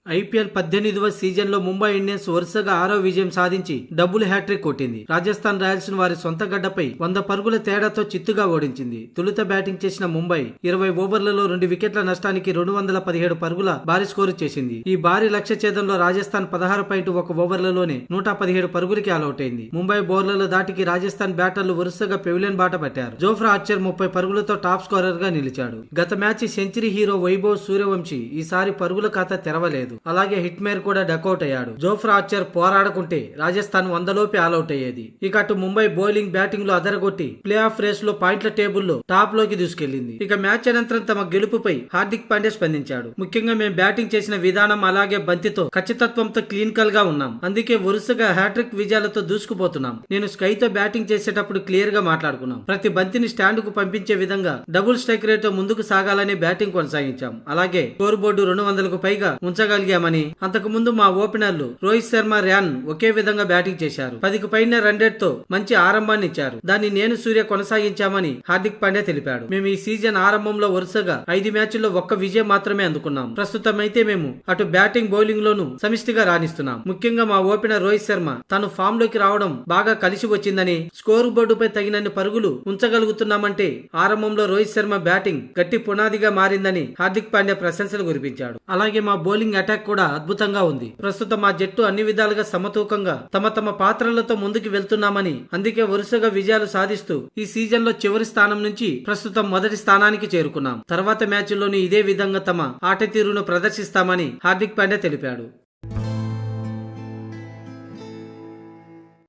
IPL 18వ సీజన్లో Mumbai Indians వరుసగా 6వ విజయం సాధించి డబుల్ హ్యాట్రిక్ కొట్టింది. రాజస్థాన్ రాయల్స్ ను వారి సొంత గడ్డపై 100 పరుగుల తేడాతో చిత్తుగా ఓడించింది. తొలుత బ్యాటింగ్ చేసిన ముంబై 20 ఓవర్లలో 2 వికెట్ల నష్టానికి 217 పరుగుల భారీ స్కోరు చేసింది. ఈ భారీ లక్ష్య ఛేదంలో రాజస్థాన్ 16.1 ఓవర్లలోనే 117 పరుగులకి ఆలౌట్ అయింది. ముంబై బౌలర్ల దాటికి రాజస్థాన్ బ్యాటర్లు వరుసగా పెవిలియన్ బాట పట్టారు. జోఫ్రా ఆర్చర్ 30 పరుగులతో టాప్ స్కోరర్ గా నిలిచాడు. గత match century hero Vaibhav Suryavanshi ఈసారి పరుగుల ఖాతా తెరవలేదు. అలాగే హిట్ మేర్ కూడా డకౌట్ అయ్యాడు. జోఫ్రా ఆర్చర్ పోరాడకుంటే రాజస్థాన్ 100 లోపే ఆల్అౌట్ అయ్యేది. ఇక అటు ముంబై బౌలింగ్ బ్యాటింగ్ లో అదరగొట్టి ప్లే ఆఫ్ రేస్ లో పాయింట్ల టేబుల్లో టాప్ లోకి దూసుకెళ్లింది. ఇక మ్యాచ్ అనంతరం తమ గెలుపుపై హార్దిక్ పాండ్యా స్పందించాడు. ముఖ్యంగా మేము బ్యాటింగ్ చేసిన విధానం అలాగే బంతితో ఖచ్చితత్వంతో క్లినికల్ గా ఉన్నాం. అందుకే వరుసగా హ్యాట్రిక్ విజయాలతో దూసుకుపోతున్నాం. నేను స్కై తో బ్యాటింగ్ చేసేటప్పుడు క్లియర్ గా మాట్లాడుకున్నాం. ప్రతి బంతిని స్టాండ్ కు పంపించే విధంగా డబుల్ స్ట్రైక్ రేట్ తో ముందుకు సాగాలని బ్యాటింగ్ కొనసాగించాం. అలాగే స్కోర్ బోర్డు 200కు పైగా ఉంచగలిగామని, అంతకు ముందు మా ఓపెనర్లు రోహిత్ శర్మ, ర్యాన్ ఒకే విధంగా బ్యాటింగ్ చేశారు. 10కు పైన రన్ రేట్ తో మంచి ఆరంభాన్ని ఇచ్చారు. దాన్ని నేను సూర్య కొనసాగించామని హార్దిక్ పాండ్యా తెలిపాడు. మేము ఈ సీజన్ ఆరంభంలో వరుసగా 5 మ్యాచ్ల్లో 1 విజయం మాత్రమే అందుకున్నాం. ప్రస్తుతం అయితే మేము అటు బ్యాటింగ్ బౌలింగ్ లోనూ సమిష్టిగా రాణిస్తున్నాం. ముఖ్యంగా మా ఓపెనర్ రోహిత్ శర్మ తను ఫామ్ లోకి రావడం బాగా కలిసి వచ్చిందని, స్కోర్ బోర్డుపై తగినన్ని పరుగులు ఉంచగలుగుతున్నామంటే ఆరంభంలో రోహిత్ శర్మ బ్యాటింగ్ గట్టి పునాదిగా మారిందని హార్దిక్ పాండ్యా ప్రశంసలు కురిపించాడు. అలాగే మా బౌలింగ్ అటాక్ కూడా అద్భుతంగా ఉంది. ప్రస్తుతం మా జట్టు అన్ని విధాలుగా సమతూకంగా తమ పాత్రలతో ముందుకు వెళ్తున్నామని, అందుకే వరుసగా విజయాలు సాధిస్తూ ఈ సీజన్ లో చివరి స్థానం నుంచి ప్రస్తుతం మొదటి స్థానానికి చేరుకున్నాం. తర్వాత మ్యాచ్ల్లోనూ ఇదే విధంగా తమ ఆట తీరును ప్రదర్శిస్తామని హార్దిక్ పాండ్యా తెలిపాడు.